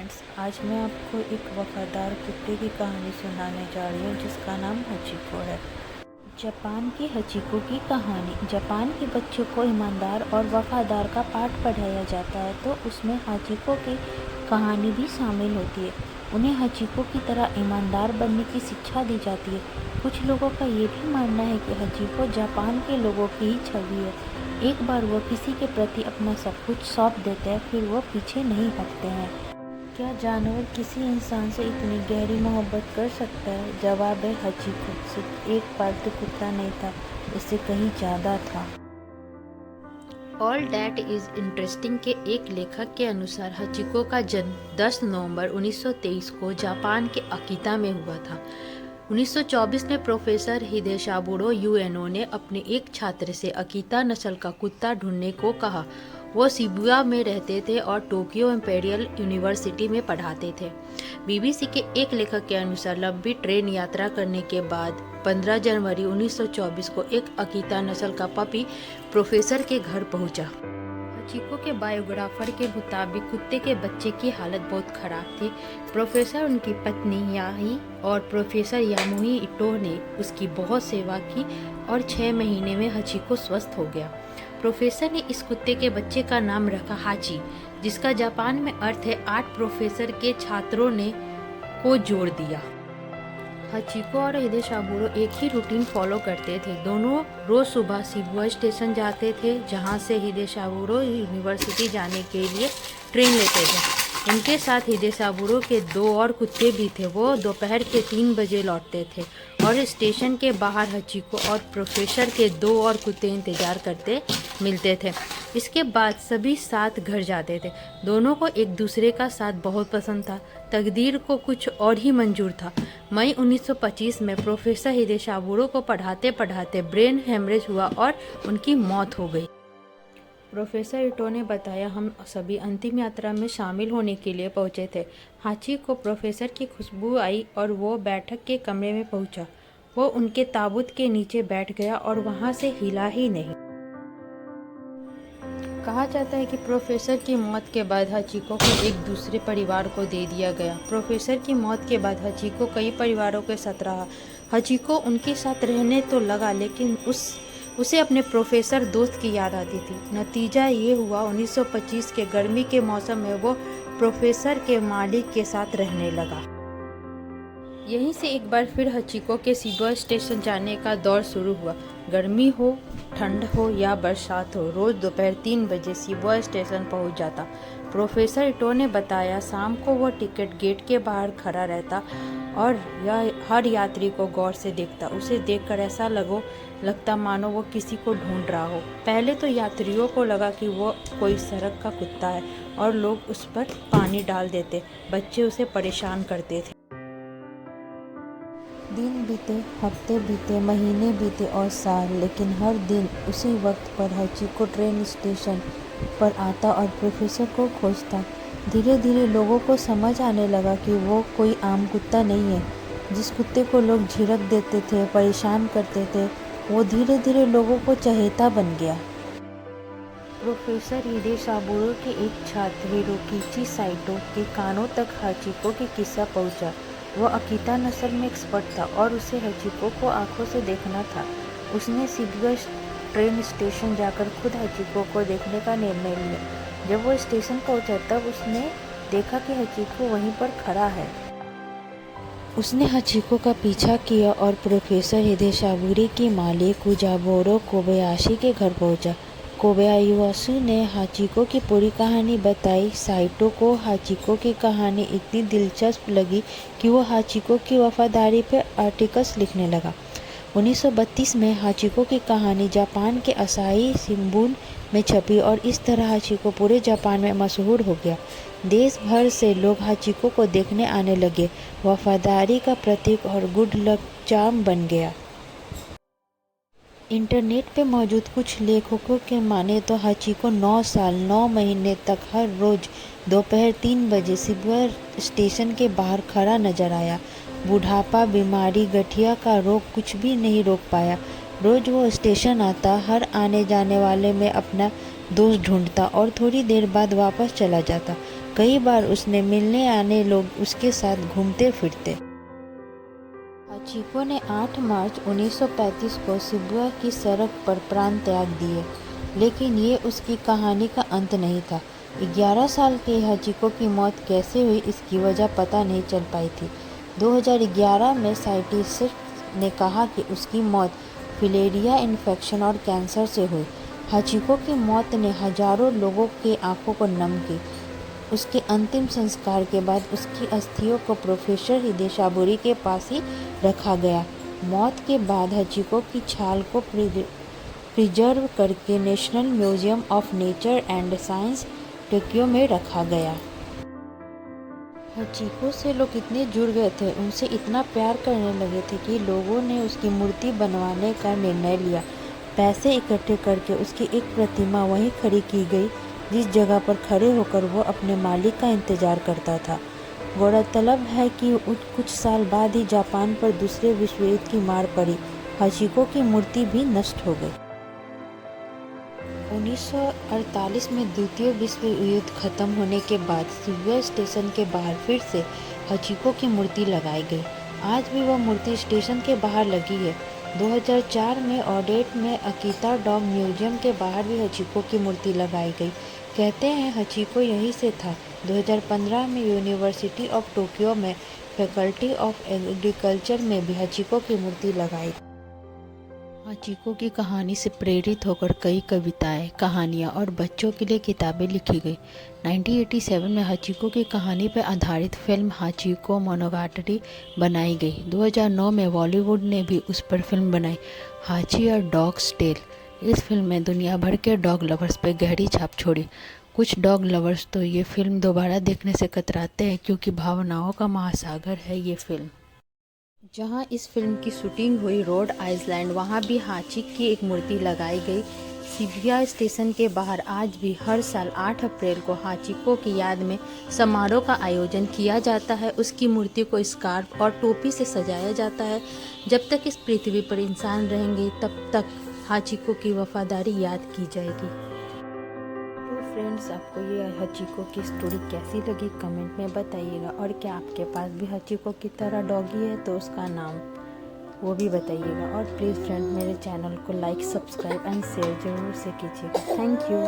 Friends, आज मैं आपको एक वफादार कुत्ते की कहानी सुनाने जा रही हूँ जिसका नाम हचिको है। जापान की हचिको की कहानी। जापान के बच्चों को ईमानदार और वफादार का पाठ पढ़ाया जाता है, तो उसमें हचिको की कहानी भी शामिल होती है। उन्हें हचिको की तरह ईमानदार बनने की शिक्षा दी जाती है। कुछ लोगों का ये भी मानना है कि हचिको जापान के लोगों की ही छवि है। एक बार वो किसी के प्रति अपना सब कुछ सौंप देते हैं, फिर वो पीछे नहीं हटते हैं। क्या जानवर किसी इंसान से इतनी गहरी मोहब्बत कर सकता है? जवाब है हचिको सिर्फ एक पालतू कुत्ता नहीं था, इससे कहीं ज़्यादा था। ऑल डैट इज़ इंटरेस्टिंग के एक लेखक के अनुसार हचिको का जन्म 10 नवंबर 1923 को जापान के अकीता में हुआ था। 1924 में प्रोफेसर हिदेशाबुरो यूएनओ ने अपने एक छात्र से अकीता नस्ल का कुत्ता ढूंढने को कहा। वो शिबुया में रहते थे और टोक्यो इंपीरियल यूनिवर्सिटी में पढ़ाते थे। बीबीसी के एक लेखक के अनुसार लंबी ट्रेन यात्रा करने के बाद 15 जनवरी 1924 को एक अकीता नस्ल का पपी प्रोफेसर के घर पहुंचा। हचिको के बायोग्राफर के मुताबिक कुत्ते के बच्चे की हालत बहुत खराब थी। प्रोफेसर, उनकी पत्नी याही और प्रोफेसर यामुही इटो ने उसकी बहुत सेवा की और 6 महीने में हचिको स्वस्थ हो गया। प्रोफेसर ने इस कुत्ते के बच्चे का नाम रखा हाची, जिसका जापान में अर्थ है 8 प्रोफेसर के छात्रों ने को जोड़ दिया। हचिको और हिदेशाबुरो एक ही रूटीन फॉलो करते थे। दोनों रोज सुबह शिबुया स्टेशन जाते थे, जहां से हिदेशाबुरो यूनिवर्सिटी जाने के लिए ट्रेन लेते थे। उनके साथ हिदेशाबुरो के 2 और कुत्ते भी थे। वो दोपहर के 3 बजे लौटते थे और स्टेशन के बाहर हचिको और प्रोफेसर के 2 और कुत्ते इंतजार करते मिलते थे। इसके बाद सभी साथ घर जाते थे। दोनों को एक दूसरे का साथ बहुत पसंद था। तकदीर को कुछ और ही मंजूर था। मई 1925 में प्रोफेसर हिदेशाबुरो को पढ़ाते पढ़ाते ब्रेन हेमरेज हुआ और उनकी मौत हो गई। प्रोफेसर इटो ने बताया, हम सभी अंतिम यात्रा में शामिल होने के लिए पहुंचे थे। हाची को प्रोफेसर की खुशबू आई और वो बैठक के कमरे में पहुंचा। वो उनके ताबूत के नीचे बैठ गया और वहां से हिला ही नहीं। कहा जाता है कि प्रोफेसर की मौत के बाद हचिको को एक दूसरे परिवार को दे दिया गया। प्रोफेसर की मौत के बाद हचिको कई परिवारों के साथ रहा। हचिको उनके साथ रहने तो लगा, लेकिन उसे अपने प्रोफेसर दोस्त की याद आती थी। नतीजा ये हुआ, 1925 के गर्मी के मौसम में वो प्रोफेसर के मालिक के साथ रहने लगा। यहीं से एक बार फिर हचिको के शिबुया स्टेशन जाने का दौर शुरू हुआ। गर्मी हो, ठंड हो या बरसात हो, रोज दोपहर 3 बजे शिबुया स्टेशन पहुंच जाता। प्रोफेसर इटो ने बताया, शाम को वो टिकट गेट के बाहर खड़ा रहता और हर यात्री को गौर से देखता। उसे देखकर ऐसा लगता मानो वो किसी को ढूंढ रहा हो। पहले तो यात्रियों को लगा कि वो कोई सड़क का कुत्ता है और लोग उस पर पानी डाल देते। बच्चे उसे परेशान करते थे। दिन बीते, हफ्ते बीते, महीने बीते और साल, लेकिन हर दिन उसी वक्त पर हचिको ट्रेन स्टेशन पर आता और प्रोफेसर को खोजता। धीरे धीरे लोगों को समझ आने लगा कि वो कोई आम कुत्ता नहीं है। जिस कुत्ते को लोग झिड़क देते थे, परेशान करते थे, वो धीरे धीरे लोगों को चहेता बन गया। प्रोफेसर हिदेशाबुरो के एक छात्र हिरोकिची साइटो के कानों तक हचिको की किस्सा पहुंचा। वह अकीता नस्ल में एक्सपर्ट था और उसे हचिको को आंखों से देखना था। उसने शिबुया ट्रेन स्टेशन जाकर खुद हचिको को देखने का निर्णय लिया। जब वो स्टेशन पहुंचा तब उसने देखा कि हचिको वहीं पर खड़ा है। उसने हचिको का पीछा किया और प्रोफेसर हिदेशाबुरो की मालिक कुजाबोरो कोबयाशी के घर पहुंचा। कोबयाशी ने हाचिको की पूरी कहानी बताई। साइटो को हाचिको की कहानी इतनी दिलचस्प लगी कि वो हाचिको की वफादारी पर आर्टिकल्स लिखने लगा। 1932 में हाचिको की कहानी जापान के असाही शिंबुन में छपी और इस तरह हाचिको पूरे जापान में मशहूर हो गया। देश भर से लोग हाचिको को देखने आने लगे। वफादारी का प्रतीक और गुड लक चार्म बन गया। इंटरनेट पे मौजूद कुछ लेखकों के माने तो हाचिको 9 साल 9 महीने तक हर रोज दोपहर 3 बजे शिबुया स्टेशन के बाहर खड़ा नजर आया। बुढ़ापा, बीमारी, गठिया का रोग कुछ भी नहीं रोक पाया। रोज वो स्टेशन आता, हर आने जाने वाले में अपना दोस्त ढूंढता और थोड़ी देर बाद वापस चला जाता। कई बार उसने मिलने आने लोग उसके साथ घूमते फिरते। हाचिको ने 8 मार्च 1935 को शिबुया की सड़क पर प्राण त्याग दिए, लेकिन ये उसकी कहानी का अंत नहीं था। 11 साल के हाचिको की मौत कैसे हुई इसकी वजह पता नहीं चल पाई थी। 2011 में साइंटिस्ट ने कहा कि उसकी मौत फिलेरिया इन्फेक्शन और कैंसर से हुई। हाचिको की मौत ने हजारों लोगों की आंखों को नम की। उसके अंतिम संस्कार के बाद उसकी अस्थियों को प्रोफेसर हिदेशाबुरी के पास ही रखा गया। मौत के बाद हाचिको की छाल को प्रिजर्व करके national museum of nature and science Tokyo में रखा गया। हाचिको से लोग इतने जुड़ गए थे, उनसे इतना प्यार करने लगे थे कि लोगों ने उसकी मूर्ति बनवाने का निर्णय लिया। पैसे इकट्ठे करके उसकी एक प्रतिमा वहीं खड़ी की गई जिस जगह पर खड़े होकर वो अपने मालिक का इंतजार करता था। गौरतलब है कि कुछ साल बाद ही जापान पर दूसरे विश्व युद्ध की मार पड़ी। हाचिको की मूर्ति भी नष्ट हो गई। 1948 में द्वितीय विश्व युद्ध खत्म होने के बाद शिबुया स्टेशन के बाहर फिर से हाचिको की मूर्ति लगाई गई। आज भी वह मूर्ति स्टेशन के बाहर लगी है। 2004 में ओडेट में अकीता डॉग म्यूजियम के बाहर भी हाचिको की मूर्ति लगाई गई। कहते हैं हाचिको यहीं से था। 2015 में यूनिवर्सिटी ऑफ टोक्यो में फैकल्टी ऑफ एग्रीकल्चर में भी हाचिको की मूर्ति लगाई। हाचिको की कहानी से प्रेरित होकर कई कविताएं, कहानियां और बच्चों के लिए किताबें लिखी गई। 1987 में हाचिको की कहानी पर आधारित फिल्म हाचिको मोनोगाटरी बनाई गई। 2009 में बॉलीवुड ने भी उस पर फिल्म बनाई, हाची अ डॉग्स टेल। इस फिल्म में दुनिया भर के डॉग लवर्स पर गहरी छाप छोड़ी। कुछ डॉग लवर्स तो ये फिल्म दोबारा देखने से कतराते हैं क्योंकि भावनाओं का महासागर है ये फिल्म। जहां इस फिल्म की शूटिंग हुई रोड आइलैंड, वहां भी हाची की एक मूर्ति लगाई गई। शिबुया स्टेशन के बाहर आज भी हर साल 8 अप्रैल को हाचिको की याद में समारोह का आयोजन किया जाता है। उसकी मूर्ति को स्कार्फ और टोपी से सजाया जाता है। जब तक इस पृथ्वी पर इंसान रहेंगे तब तक हाचिको की वफादारी याद की जाएगी। तो फ्रेंड्स, आपको ये हाचिको की स्टोरी कैसी लगी कमेंट में बताइएगा, और क्या आपके पास भी हाचिको की तरह डॉगी है तो उसका नाम वो भी बताइएगा। और प्लीज़ फ्रेंड, मेरे चैनल को लाइक, सब्सक्राइब एंड शेयर जरूर से कीजिएगा। Thank you.